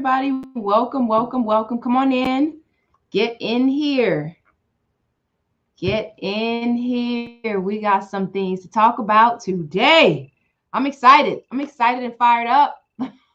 everybody. Welcome, welcome, welcome. Come on in. Get in here. Get in here. We got some things to talk about today. I'm excited. I'm excited and fired up.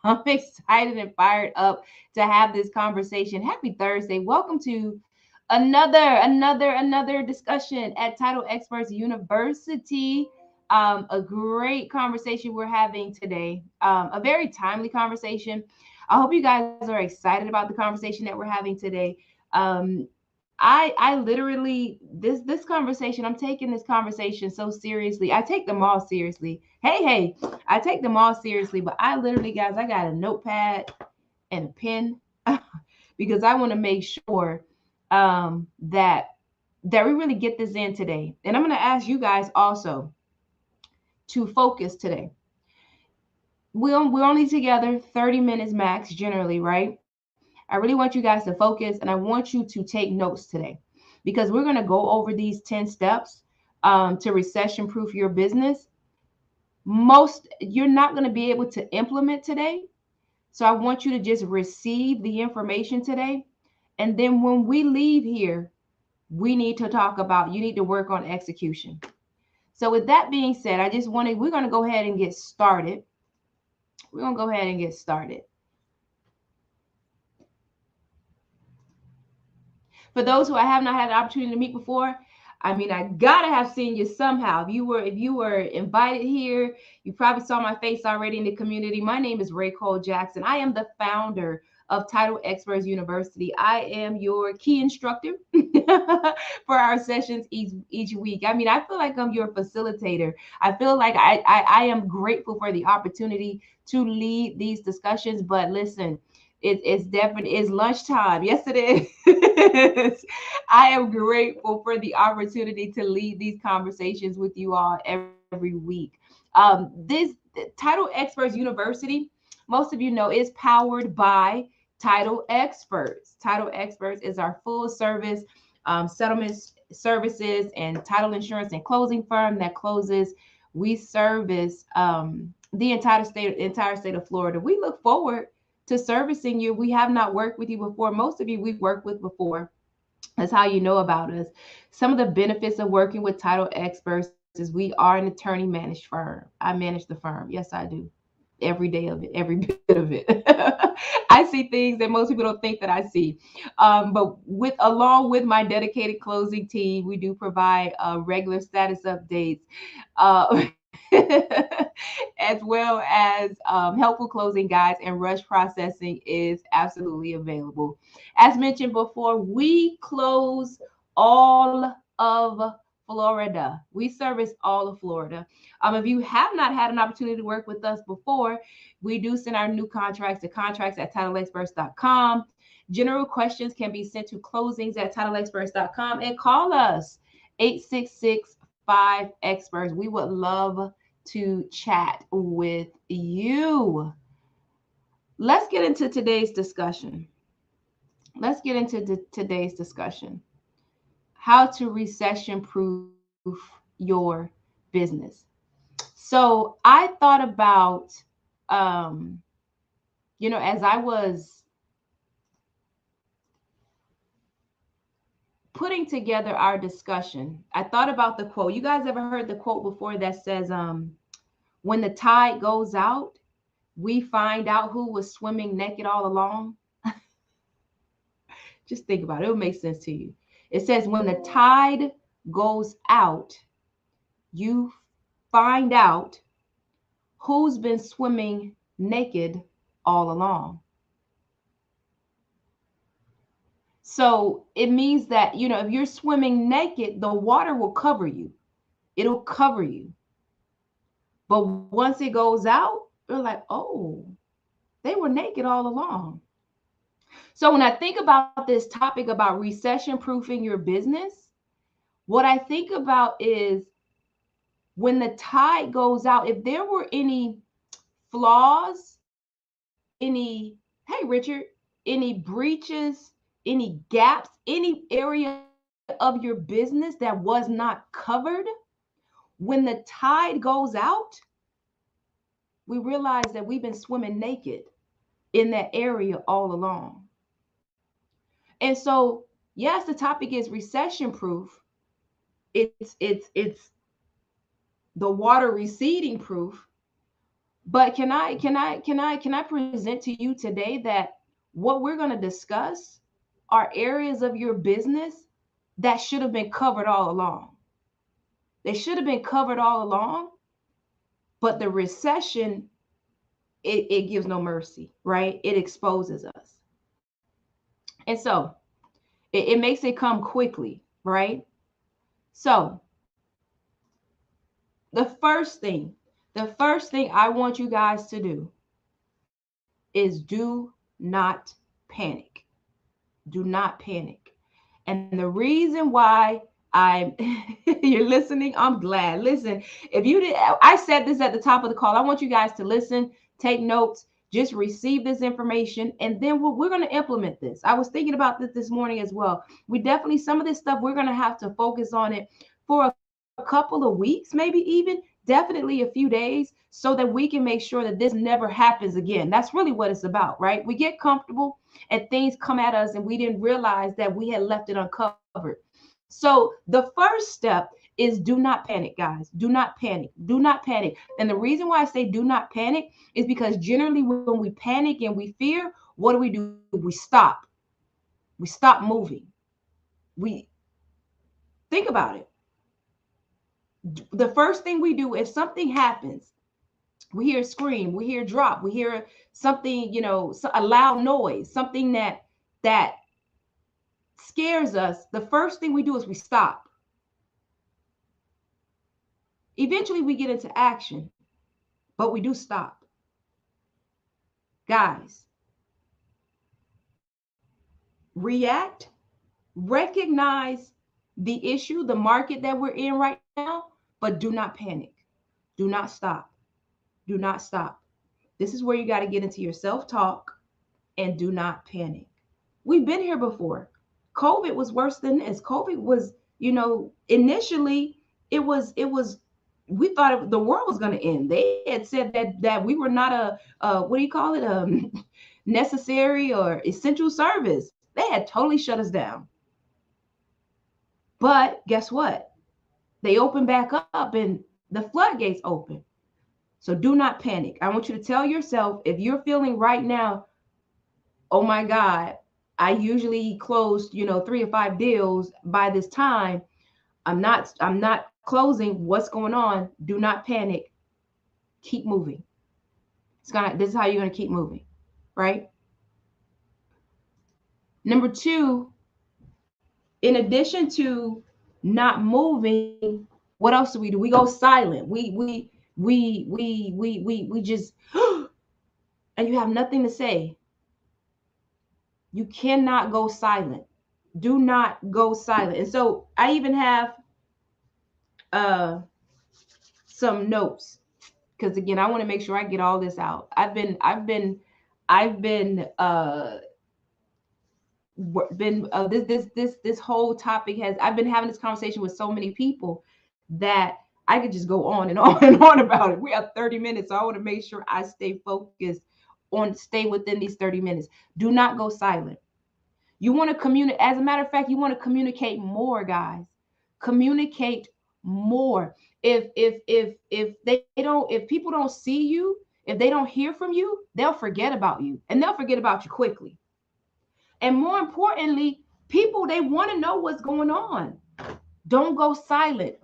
I'm excited and fired up to have this conversation. Happy Thursday. Welcome to another discussion at Title Experts University. A great conversation we're having today. A very timely conversation. I hope you guys are excited about the conversation that we're having today. Um, I literally this conversation, I'm taking this conversation so seriously. I take them all seriously. Hey, I take them all seriously, but I literally, guys, I got a notepad and a pen because I want to make sure that we really get this in today. And I'm going to ask you guys also to focus today. We're only together 30 minutes max generally, right? I really want you guys to focus and I want you to take notes today because we're going to go over these 10 steps to recession proof your business. Most you're not going to be able to implement today. So I want you to just receive the information today. And then when we leave here, we need to talk about, you need to work on execution. So with that being said, we're going to go ahead and get started. We're going to go ahead and get started. For those who I have not had the opportunity to meet before, I mean, I gotta have seen you somehow. If you were invited here, you probably saw my face already in the community. My name is Racole Jackson. I am the founder of Title Experts University. I am your key instructor for our sessions each week. I mean, I feel like I'm your facilitator. I feel like I am grateful for the opportunity to lead these discussions. But listen, it's definitely it's lunchtime. Yes, it is. I am grateful for the opportunity to lead these conversations with you all every week. This Title Experts University, most of you know, is powered by Title Experts. Title Experts is our full service settlement services and title insurance and closing firm that closes. We service the entire state of Florida. We look forward to servicing you. We have not worked with you before. Most of you we've worked with before. That's how you know about us. Some of the benefits of working with Title Experts is we are an attorney managed firm. I manage the firm. Yes, I do. Every day of it, every bit of it. I see things that most people don't think that I see. But along with my dedicated closing team, we do provide regular status updates. Uh, as well as helpful closing guides, and rush processing is absolutely available. As mentioned before, we close all of Florida. We service all of Florida. If you have not had an opportunity to work with us before, we do send our new contracts to contracts@titlexperts.com. General questions can be sent to closings@titlexperts.com and call us 866-5-EXPERTS. We would love to chat with you. Let's get into today's discussion. How to recession proof your business. So I thought about, as I was putting together our discussion, I thought about the quote. You guys ever heard the quote before that says, when the tide goes out, we find out who was swimming naked all along? Just think about it. It will make sense to you. It says, when the tide goes out, you find out who's been swimming naked all along. So it means that, if you're swimming naked, the water will cover you. It'll cover you. But once it goes out, you're like, oh, they were naked all along. So when I think about this topic about recession proofing your business, what I think about is when the tide goes out, if there were any flaws, any breaches, any gaps, any area of your business that was not covered, when the tide goes out, we realize that we've been swimming naked. in that area all along. And so, yes, the topic is recession proof. It's the water receding proof. But can I present to you today that what we're going to discuss are areas of your business that should have been covered all along. They should have been covered all along, but the recession, it gives no mercy, right? It exposes us. And so it makes it come quickly, right? So the first thing I want you guys to do is do not panic. Do not panic. And the reason why I'm you're listening, I'm glad. Listen, if you did, I said this at the top of the call. I want you guys to listen, take notes, just receive this information, and then we're going to implement this. I was thinking about this morning as well. We definitely, some of this stuff, we're going to have to focus on it for a couple of weeks, maybe even definitely a few days, so that we can make sure that this never happens again. That's really what it's about, right? We get comfortable and things come at us and we didn't realize that we had left it uncovered. So the first step is do not panic, guys. Do not panic. Do not panic. And the reason why I say do not panic is because generally when we panic and we fear, what do? We stop. We stop moving. We think about it. The first thing we do, if something happens, we hear a scream, we hear a drop, we hear something, a loud noise, something that scares us, the first thing we do is we stop. Eventually we get into action, but we do stop. Guys, react, recognize the issue, the market that we're in right now, but do not panic. Do not stop. Do not stop. This is where you got to get into your self-talk and do not panic. We've been here before. COVID was worse than this. COVID was, initially we thought the world was going to end. They had said that we were not what do you call it? Necessary or essential service. They had totally shut us down. But guess what? They opened back up and the floodgates open. So do not panic. I want you to tell yourself, if you're feeling right now, oh my God, I usually closed, 3 or 5 deals by this time. I'm not closing. What's going on? Do not panic. Keep moving. This is how you're going to keep moving, right? Number 2, in addition to not moving, what else do? We go silent. We just and you have nothing to say. You cannot go silent. Do not go silent. And so I even have some notes, because again, I want to make sure I get all this out. This whole topic I've been having this conversation with so many people that I could just go on and on and on about it. We have 30 minutes, so I want to make sure I stay focused stay within these 30 minutes. Do not go silent. You want to communicate. As a matter of fact, you want to communicate more, guys. Communicate more. If people don't see you, if they don't hear from you, they'll forget about you, and they'll forget about you quickly. And more importantly, people, they want to know what's going on. Don't go silent.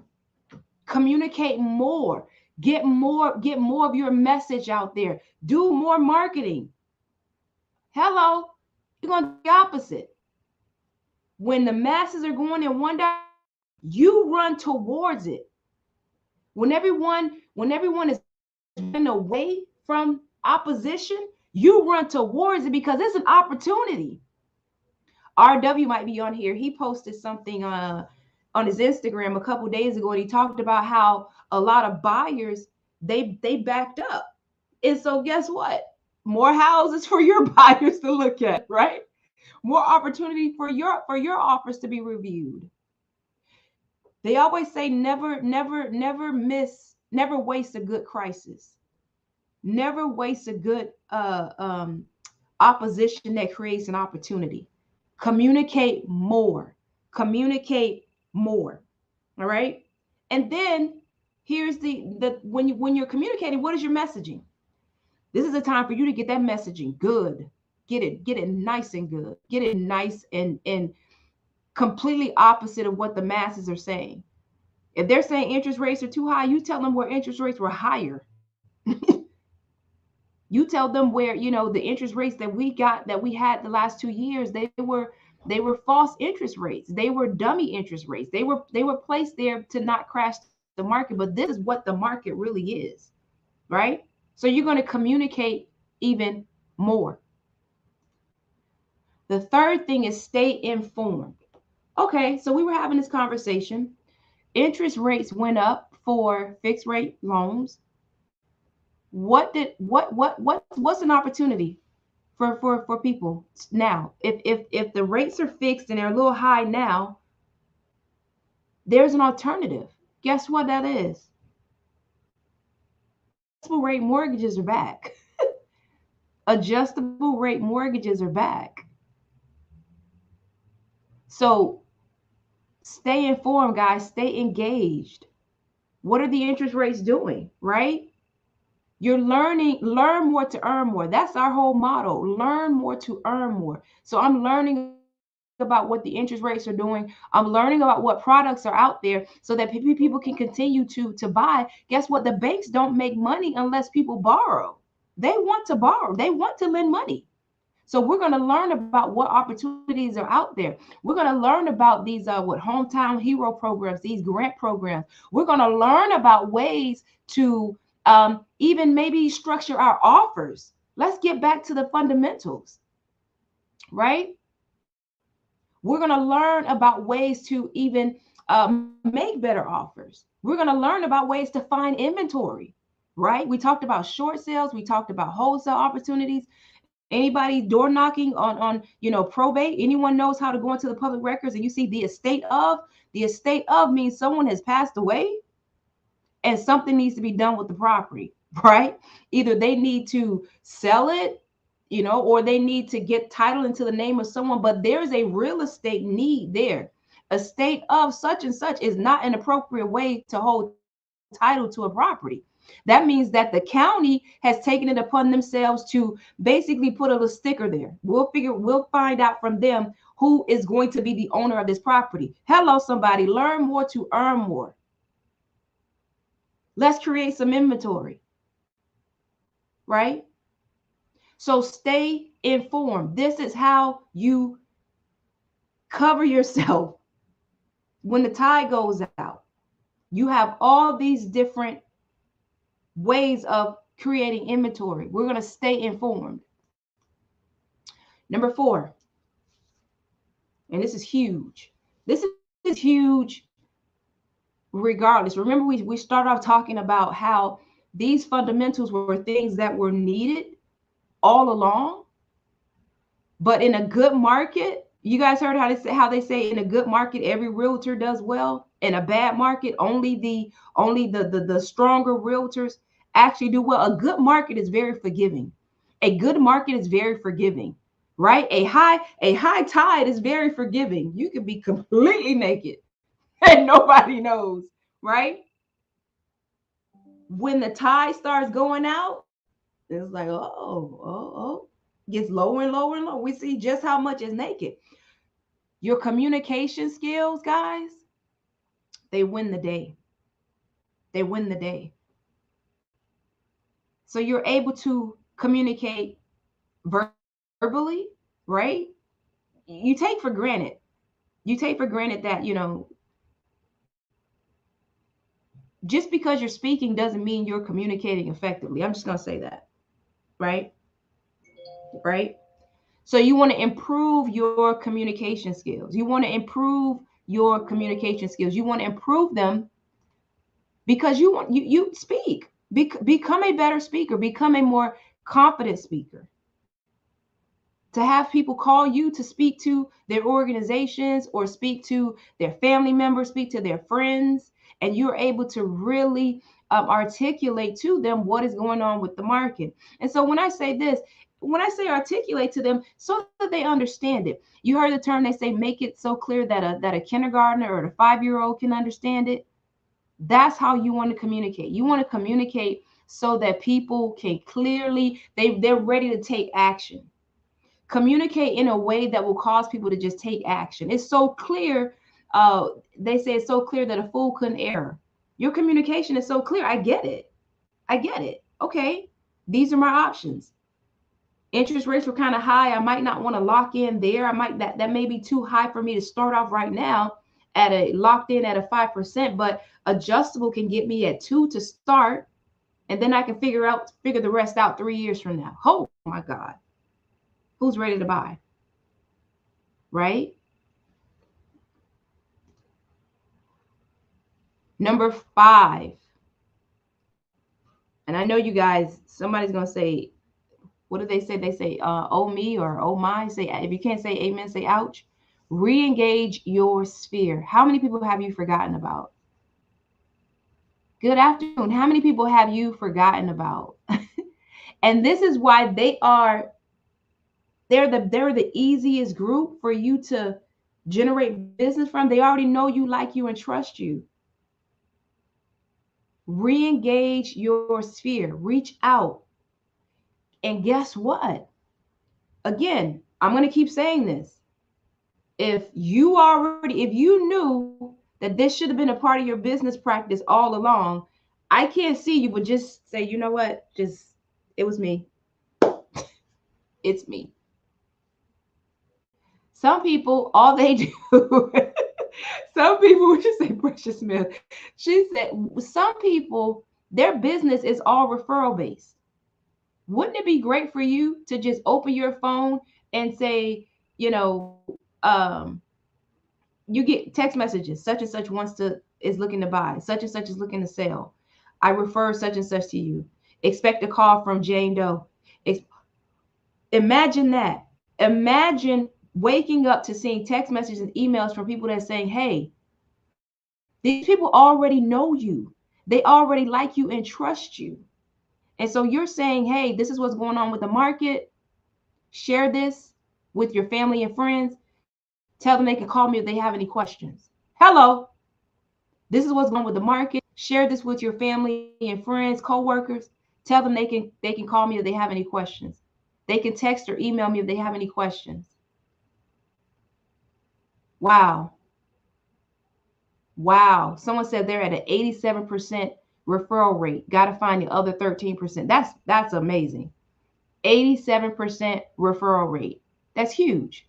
Communicate more. Get more of your message out there. Do more marketing. Hello, you're going to do the opposite. When the masses are going in one direction, you run towards it. When everyone is running away from opposition, you run towards it because it's an opportunity. RW might be on here. He posted something on his Instagram a couple days ago, and he talked about how a lot of buyers they backed up. And so guess what? More houses for your buyers to look at, right? More opportunity for your offers to be reviewed. They always say never waste a good crisis. Never waste a good opposition that creates an opportunity. Communicate more. Communicate more. All right. And then here's the when you're communicating, what is your messaging? This is a time for you to get that messaging good. Get it nice and good. Get it nice and completely opposite of what the masses are saying. If they're saying interest rates are too high, you tell them where interest rates were higher. You tell them where, the interest rates that we had the last 2 years, they were false interest rates. They were dummy interest rates. They were placed there to not crash the market, but this is what the market really is, right? So you're going to communicate even more. The third thing is stay informed. Okay, so we were having this conversation. Interest rates went up for fixed rate loans. What's an opportunity for people now? If the rates are fixed and they're a little high now, there's an alternative. Guess what that is? Adjustable rate mortgages are back. Adjustable rate mortgages are back. So stay informed, guys. Stay engaged. What are the interest rates doing, right? You're learn more to earn more. That's our whole motto. Learn more to earn more. So I'm learning about what the interest rates are doing. I'm learning about what products are out there so that people can continue to buy. Guess what? The banks don't make money unless people borrow. They want to borrow. They want to lend money. So we're going to learn about what opportunities are out there. We're going to learn about these hometown hero programs, these grant programs. We're going to learn about ways to even maybe structure our offers. Let's get back to the fundamentals, right? We're going to learn about ways to even make better offers. We're going to learn about ways to find inventory, right? We talked about short sales. We talked about wholesale opportunities. Anybody door knocking on probate? Anyone knows how to go into the public records and you see the estate of? The estate of means someone has passed away and something needs to be done with the property, right? Either they need to sell it, or they need to get title into the name of someone, but there's a real estate need there. Estate of such and such is not an appropriate way to hold title to a property. That means that the county has taken it upon themselves to basically put a little sticker there. We'll find out from them who is going to be the owner of this property. Hello, somebody, learn more to earn more. Let's create some inventory, right? So stay informed. This is how you cover yourself when the tide goes out. You have all these different ways of creating inventory. We're going to stay informed. Number 4, and this is huge. This is huge regardless. Remember, we started off talking about how these fundamentals were things that were needed all along. But in a good market, you guys heard how they say in a good market, every realtor does well. In a bad market, only the stronger realtors actually do well. A good market is very forgiving. A good market is very forgiving, right? A high tide is very forgiving. You can be completely naked and nobody knows, right? When the tide starts going out, it's like, oh, gets lower and lower and lower. We see just how much is naked. Your communication skills, guys, they win the day. They win the day. So you're able to communicate verbally, right? You take for granted. You take for granted that, just because you're speaking doesn't mean you're communicating effectively. I'm just going to say that, right? Right? So you want to improve your communication skills. You want to improve your communication skills. You want to improve them because you speak. Become a better speaker. Become a more confident speaker. To have people call you to speak to their organizations or speak to their family members, speak to their friends, and you're able to really articulate to them what is going on with the market. And so when I say this, when I say articulate to them so that they understand it. You heard the term, they say, make it so clear that a kindergartner or a 5-year-old can understand it. That's how you want to communicate. You want to communicate so that people can clearly, they're ready to take action. Communicate in a way that will cause people to just take action. It's so clear. They say it's so clear that a fool couldn't err. Your communication is so clear. I get it. I get it. Okay, these are my options. Interest rates were kind of high. I might not want to lock in there. I might that may be too high for me to start off right now at a locked in at a 5%, but adjustable can get me at 2 to start, and then I can figure the rest out 3 years from now. Oh my God. Who's ready to buy? Right? Number 5. And I know you guys, somebody's going to say, what do they say? They say, oh me or oh my. Say, if you can't say amen, say ouch. Re-engage your sphere. How many people have you forgotten about? Good afternoon. How many people have you forgotten about? And this is why they're the easiest group for you to generate business from. They already know you, like you, and trust you. Re-engage your sphere. Reach out. And guess what? Again, I'm going to keep saying this. If you knew that this should have been a part of your business practice all along, I can't see you, but just say, you know what? It was me. It's me. Some people, all they do, some people, would just say Precious Smith. She said, some people, their business is all referral based. Wouldn't it be great for you to just open your phone and say, you get text messages, such and such is looking to buy, such and such is looking to sell. I refer such and such to you. Expect a call from Jane Doe. Imagine that. Imagine waking up to seeing text messages and emails from people that are saying, hey, these people already know you. They already like you and trust you. And so you're saying, hey, this is what's going on with the market. Share this with your family and friends. Tell them they can call me if they have any questions. Hello. This is what's going on with the market. Share this with your family and friends, co-workers. Tell them they can call me if they have any questions. They can text or email me if they have any questions. Wow. Wow. Someone said they're at an 87% referral rate. Got to find the other 13%. That's amazing. 87% referral rate. That's huge.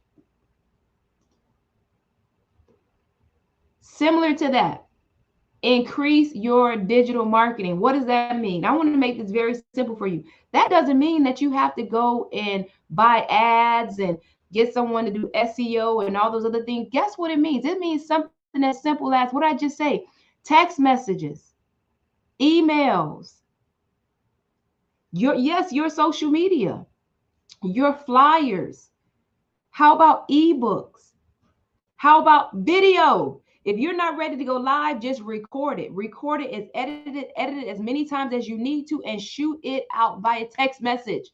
Similar to that, increase your digital marketing. What does that mean? I want to make this very simple for you. That doesn't mean that you have to go and buy ads and get someone to do SEO and all those other things. Guess what it means? It means something as simple as what I just say: text messages, emails, your social media, your flyers. How about ebooks? How about video? If you're not ready to go live, just record it. Record it, edit it as many times as you need to, and shoot it out via text message.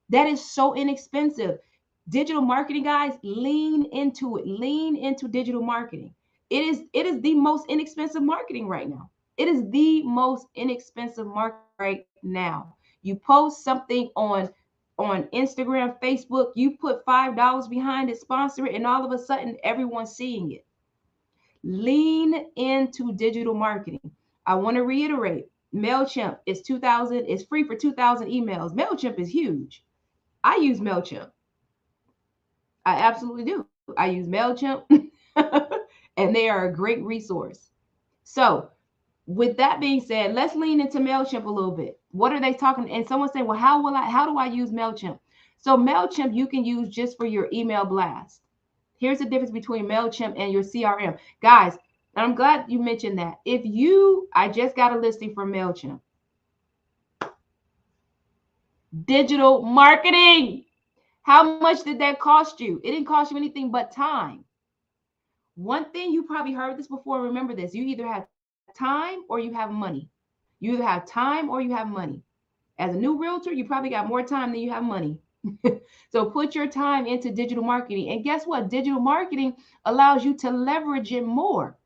That is so inexpensive. Digital marketing, guys, lean into it. Lean into digital marketing. It is the most inexpensive marketing right now. It is the most inexpensive market right now. You post something on Instagram, Facebook, you put $5 behind it, sponsor it, and all of a sudden everyone's seeing it. Lean into digital marketing. I want to reiterate, MailChimp is free for 2,000 emails. MailChimp is huge. I use MailChimp. I absolutely do. I use MailChimp and they are a great resource. So with that being said, let's lean into MailChimp a little bit. What are they talking? And someone said, well, how do I use MailChimp? So MailChimp you can use just for your email blast. Here's the difference between MailChimp and your CRM. Guys, I'm glad you mentioned that. I just got a listing for MailChimp. Digital marketing. How much did that cost you? It didn't cost you anything but time. One thing, you probably heard this before. Remember this: you either have time or you have money. You either have time or you have money. As a new realtor, you probably got more time than you have money. So put your time into digital marketing. And guess what? Digital marketing allows you to leverage it more.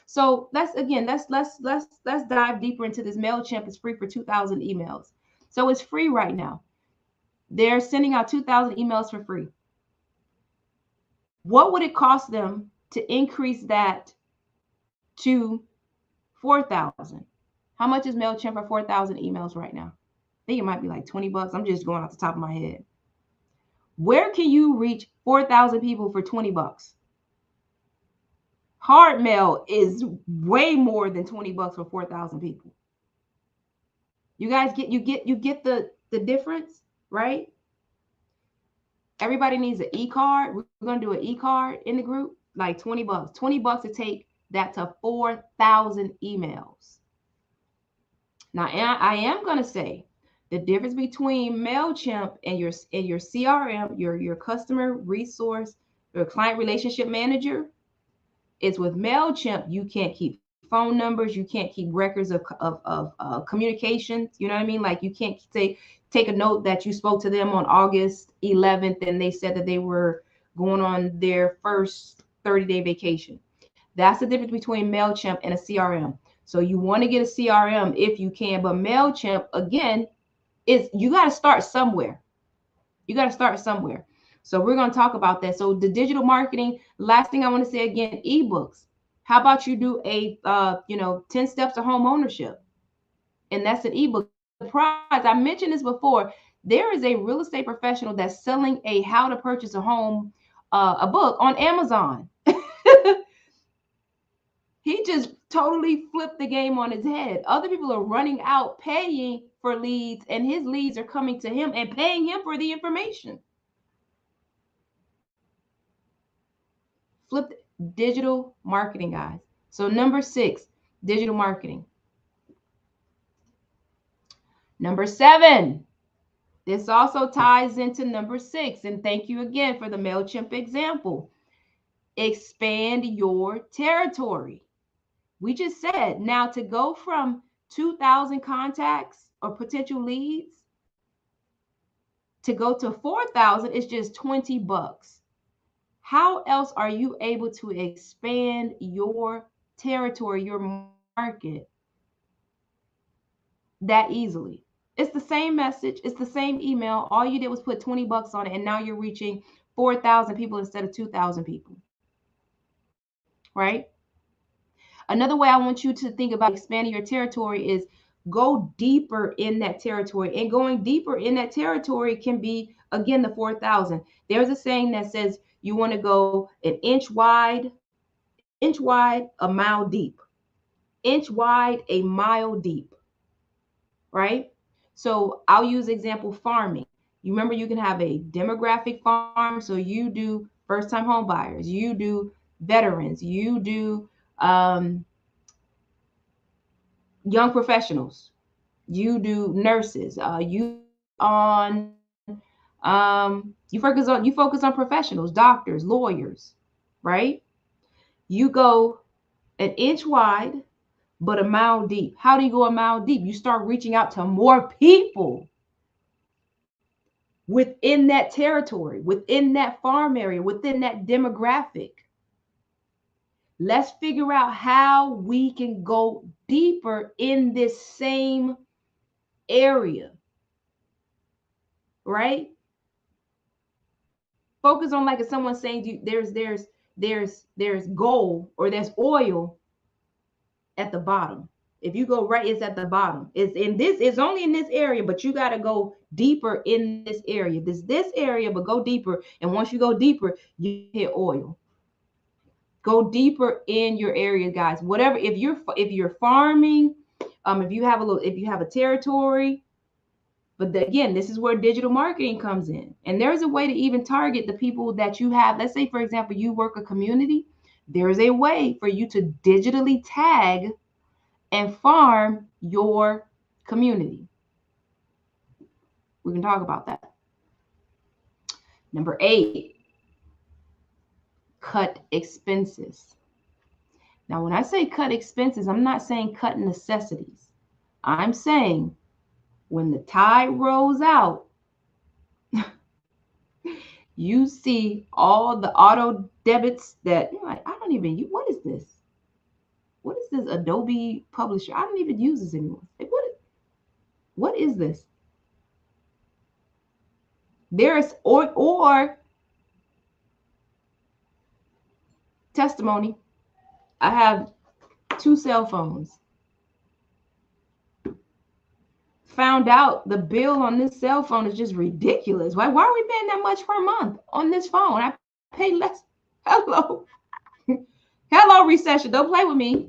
So let's dive deeper into this. MailChimp is free for 2,000 emails. So it's free right now. They're sending out 2,000 emails for free. What would it cost them to increase that to 4,000? How much is MailChimp for 4,000 emails right now? I think it might be like $20. I'm just going off the top of my head. Where can you reach 4,000 people for $20? Hard mail is way more than $20 for 4,000 people. You guys get the difference, right? Everybody needs an e-card. We're gonna do an e-card in the group, like $20. $20 to take that to 4,000 emails. Now, I am gonna say the difference between MailChimp and your CRM, your customer resource, your client relationship manager, is with MailChimp, you can't keep phone numbers, you can't keep records of communications. You know what I mean? Like you can't take a note that you spoke to them on August 11th and they said that they were going on their first 30-day vacation. That's the difference between MailChimp and a CRM. So you want to get a CRM if you can, but MailChimp, again, is you got to start somewhere. You got to start somewhere. So we're going to talk about that. So the digital marketing, last thing I want to say again, ebooks. How about you do a 10 steps to home ownership? And that's an ebook. Surprise, I mentioned this before. There is a real estate professional that's selling a how to purchase a home, a book on Amazon. He just totally flipped the game on his head. Other people are running out paying for leads, and his leads are coming to him and paying him for the information. Flip digital marketing, guys. So number 6, digital marketing. Number 7, this also ties into number 6. And thank you again for the MailChimp example. Expand your territory. We just said, now to go from 2,000 contacts or potential leads to go to 4,000 is just $20. How else are you able to expand your territory, your market that easily? It's the same message. It's the same email. All you did was put $20 on it, and now you're reaching 4,000 people instead of 2,000 people, right? Another way I want you to think about expanding your territory is go deeper in that territory. And going deeper in that territory can be, again, the 4,000. There's a saying that says you want to go an inch wide, a mile deep. Inch wide, a mile deep, right? So I'll use example farming. You remember you can have a demographic farm. So you do first-time home buyers, you do veterans, you do young professionals, you do nurses, you focus on professionals, doctors, lawyers, right? You go an inch wide, but a mile deep. How do you go a mile deep? You start reaching out to more people within that territory, within that farm area, within that demographic. Let's figure out how we can go deeper in this same area, right? Focus on, like, if someone's saying there's gold or there's oil at the bottom. If you go right, it's at the bottom. It's only in this area, but you got to go deeper in this area. This area, but go deeper. And once you go deeper, you hit oil. Go deeper in your area, guys. Whatever, if you're farming, if you have a territory, but again, this is where digital marketing comes in. And there's a way to even target the people that you have. Let's say, for example, you work a community. There's a way for you to digitally tag and farm your community. We can talk about that. Number 8, cut expenses. Now, when I say cut expenses, I'm not saying cut necessities. I'm saying when the tide rolls out, you see all the auto debits that you're like, I don't even use. What is this? What is this Adobe Publisher? I don't even use this anymore. Like, what is this? There's or testimony. I have 2 cell phones. Found out the bill on this cell phone is just ridiculous. Why are we paying that much per month on this phone? I pay less. Hello. Hello, recession. Don't play with me.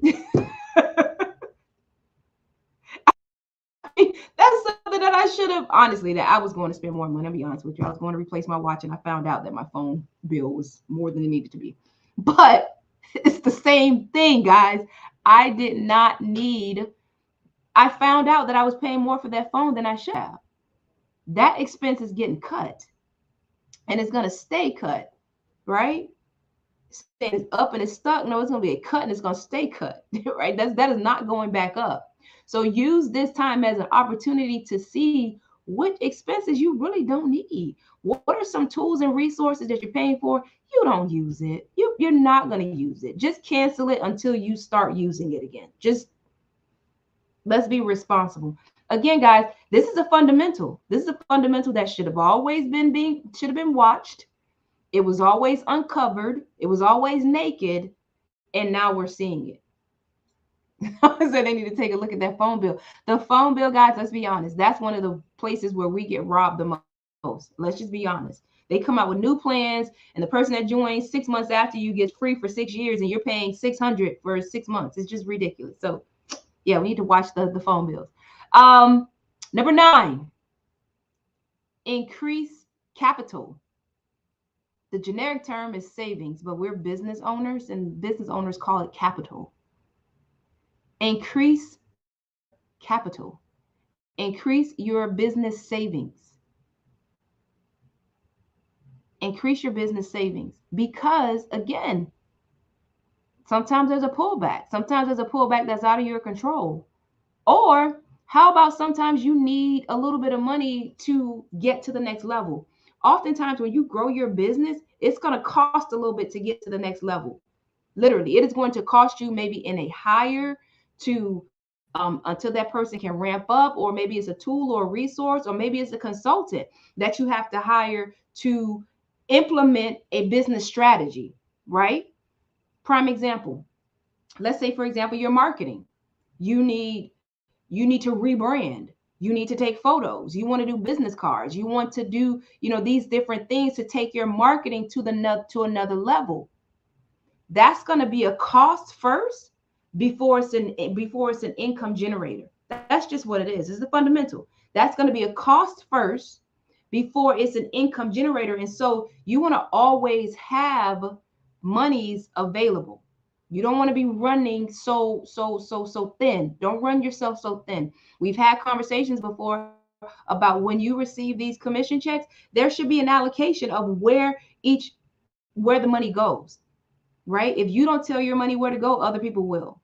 That's something that I should have, honestly, that I was going to spend more money. I'll be honest with you. I was going to replace my watch, and I found out that my phone bill was more than it needed to be. But it's the same thing, guys. I did not need, I found out that I was paying more for that phone than I should have. That expense is getting cut, and it's going to stay cut, right? It's up and it's stuck. No, it's going to be a cut and it's going to stay cut, right? That is not going back up. So use this time as an opportunity to see what expenses you really don't need. What are some tools and resources that you're paying for? You don't use it. You're not going to use it. Just cancel it until you start using it again. Just let's be responsible. Again, guys, this is a fundamental. This is a fundamental that should have always been watched. It was always uncovered. It was always naked. And now we're seeing it. So they need to take a look at that phone bill. The phone bill, guys, let's be honest. That's one of the places where we get robbed the most. Let's just be honest. They come out with new plans, and the person that joins 6 months after you gets free for 6 years, and you're paying $600 for 6 months. It's just ridiculous. So, yeah, we need to watch the phone bills. Number 9, increase capital. The generic term is savings, but we're business owners, and business owners call it capital. Increase capital. Increase your business savings. Increase your business savings because, again, sometimes there's a pullback. Sometimes there's a pullback that's out of your control. Or how about sometimes you need a little bit of money to get to the next level? Oftentimes when you grow your business, it's going to cost a little bit to get to the next level. Literally, it is going to cost you maybe in a hire to until that person can ramp up, or maybe it's a tool or a resource, or maybe it's a consultant that you have to hire to implement a business strategy, right? Prime example. Let's say, for example, your marketing. You need to rebrand. You need to take photos. You want to do business cards. You want to do, these different things to take your marketing to another level. That's going to be a cost first before it's an income generator. That's just what it is. It's the fundamental. That's going to be a cost first before it's an income generator. And so you want to always have monies available. You don't want to be running so thin. Don't run yourself so thin. We've had conversations before about when you receive these commission checks, there should be an allocation of where the money goes, right? If you don't tell your money where to go, other people will.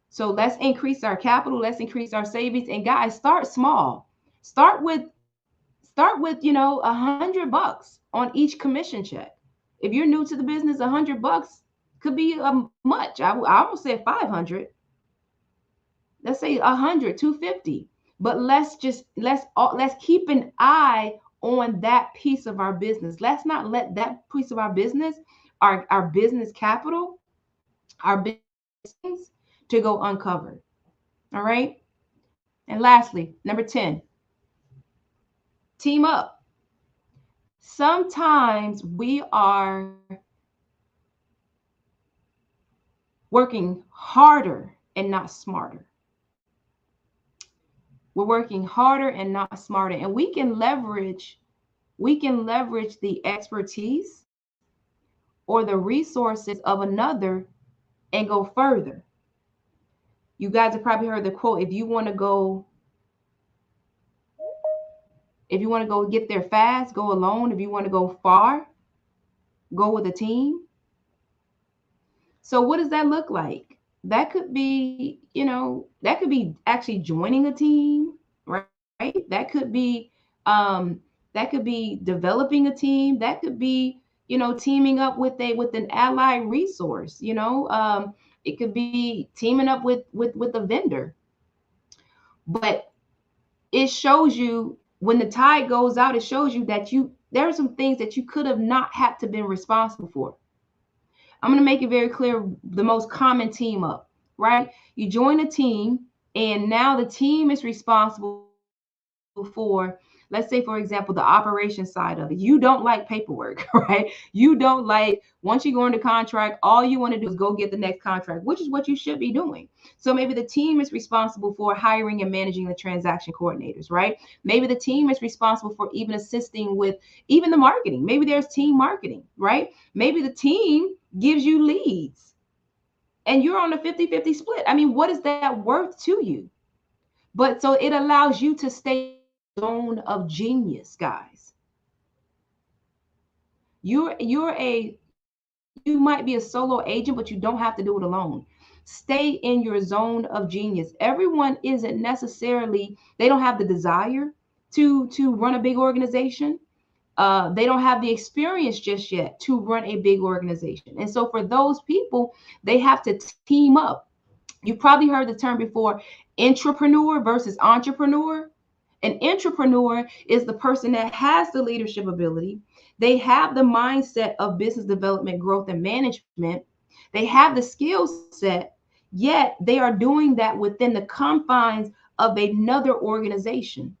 So let's increase our capital. Let's increase our savings. And guys, start small. Start with $100 on each commission check. If you're new to the business, $100 could be much. I almost said 500. Let's say 100, 250. But let's keep an eye on that piece of our business. Let's not let that piece of our business, our business capital, our business to go uncovered. All right. And lastly, number 10, team up. Sometimes we are working harder and not smarter. We're working harder and not smarter. And we can leverage the expertise or the resources of another and go further. You guys have probably heard the quote, if you want to go get there fast, go alone. If you want to go far, go with a team. So what does that look like? That could be, actually joining a team, right? right? That could be developing a team. That could be, teaming up with an allied resource. It could be teaming up with a vendor. But it shows you, when the tide goes out, it shows you that there are some things that you could have not had to been responsible for. I'm going to make it very clear, the most common team up, right? You join a team, and now the team is responsible for, let's say, for example, the operation side of it. You don't like paperwork, right? You don't like, once you go into contract, all you want to do is go get the next contract, which is what you should be doing. So maybe the team is responsible for hiring and managing the transaction coordinators, right? Maybe the team is responsible for even assisting with even the marketing. Maybe there's team marketing, right? Maybe the team gives you leads and you're on a 50-50 split. I mean, what is that worth to you? But so it allows you to stay zone of genius, guys. You might be a solo agent, but you don't have to do it alone. Stay in your zone of genius. Everyone isn't necessarily, they don't have the desire to run a big organization. They don't have the experience just yet to run a big organization. And so for those people, they have to team up. You've probably heard the term before, intrapreneur versus entrepreneur. An entrepreneur is the person that has the leadership ability. They have the mindset of business development, growth, and management. They have the skill set, yet they are doing that within the confines of another organization.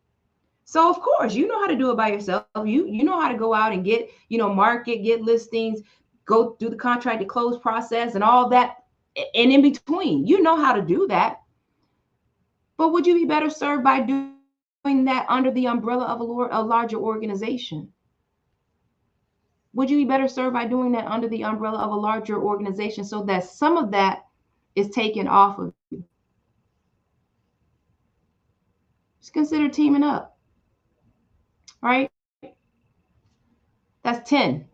So of course, you know how to do it by yourself. You know how to go out and get, market, get listings, go through the contract to close process and all that. And in between, you know how to do that. But would you be better served by doing that under the umbrella of a larger organization? Would you be better served by doing that under the umbrella of a larger organization so that some of that is taken off of you? Just consider teaming up, right? That's 10.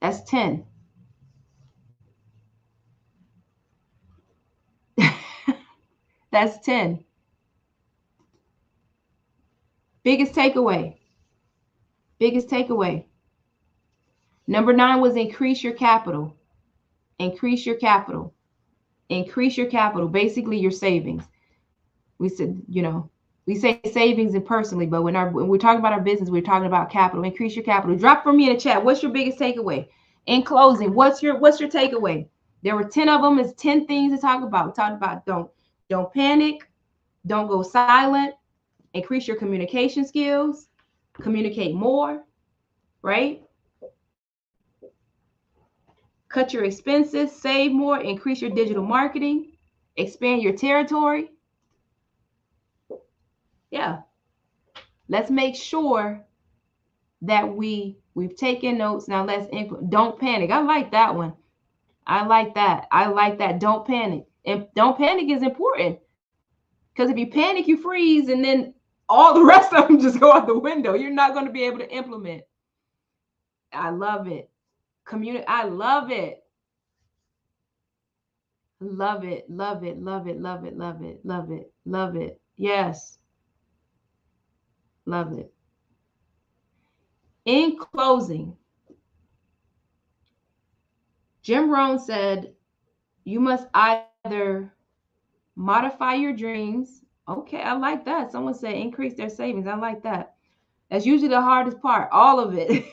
That's 10. That's 10. Biggest takeaway. Biggest takeaway. Number 9 was increase your capital. Increase your capital. Increase your capital. Basically, your savings. We said, we say savings and personally, but when we're talking about our business, we're talking about capital. Increase your capital. Drop for me in the chat. What's your biggest takeaway? In closing, what's your takeaway? There were 10 of them. It's 10 things to talk about. We talked about don't panic, don't go silent, increase your communication skills, communicate more, right? Cut your expenses, save more, increase your digital marketing, expand your territory. Yeah. Let's make sure that we've taken notes. Now don't panic. I like that one. I like that. Don't panic. And don't panic is important, because if you panic, you freeze, and then all the rest of them just go out the window. You're not going to be able to implement. I love it. I love it. Love it. Love it. Love it. Love it. Love it. Love it. Love it. Yes. Love it. In closing, Jim Rohn said, you must either modify your dreams. Okay, I like that. Someone said increase their savings. I like that. That's usually the hardest part, all of it.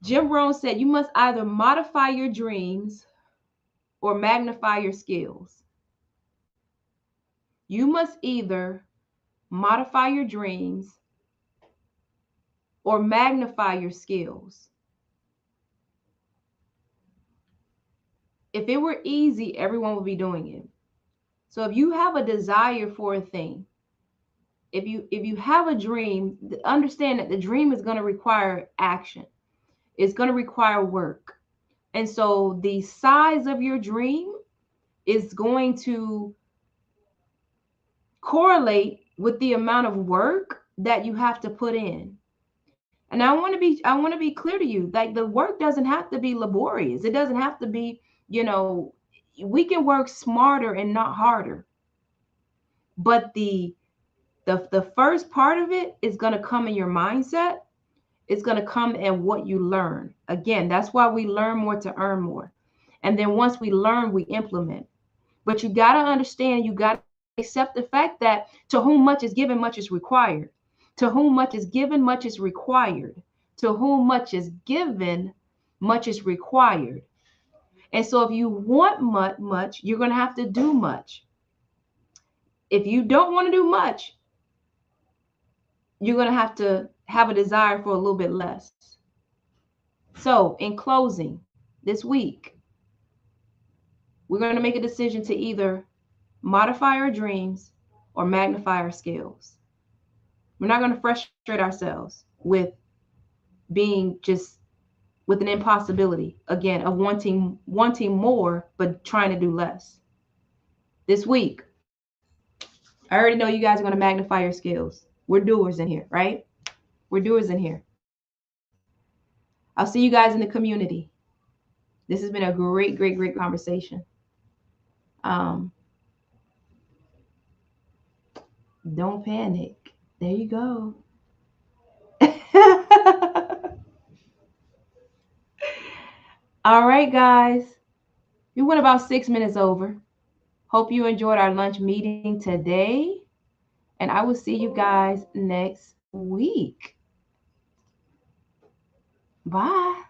Jim Rohn said, you must either modify your dreams or magnify your skills. You must either modify your dreams or magnify your skills. If it were easy, everyone would be doing it. So if you have a desire for a thing, if you have a dream, understand that the dream is going to require action. It's going to require work. And so the size of your dream is going to correlate with the amount of work that you have to put in. And I want to be clear to you, like, the work doesn't have to be laborious. It doesn't have to be, we can work smarter and not harder. But the first part of it is going to come in your mindset. It's going to come in what you learn. Again, that's why we learn more to earn more. And then once we learn, we implement. But you got to understand, you got to accept the fact that to whom much is given, much is required. To whom much is given, much is required. To whom much is given, much is required. And so if you want much, you're going to have to do much. If you don't want to do much, you're going to have a desire for a little bit less. So in closing, this week, we're going to make a decision to either modify our dreams or magnify our skills. We're not going to frustrate ourselves with being just with an impossibility, again, of wanting more, but trying to do less. This week, I already know you guys are going to magnify your skills. We're doers in here, right? We're doers in here. I'll see you guys in the community. This has been a great, great, great conversation. Don't panic. There you go. All right, guys. We went about 6 minutes over. Hope you enjoyed our lunch meeting today. And I will see you guys next week. Bye.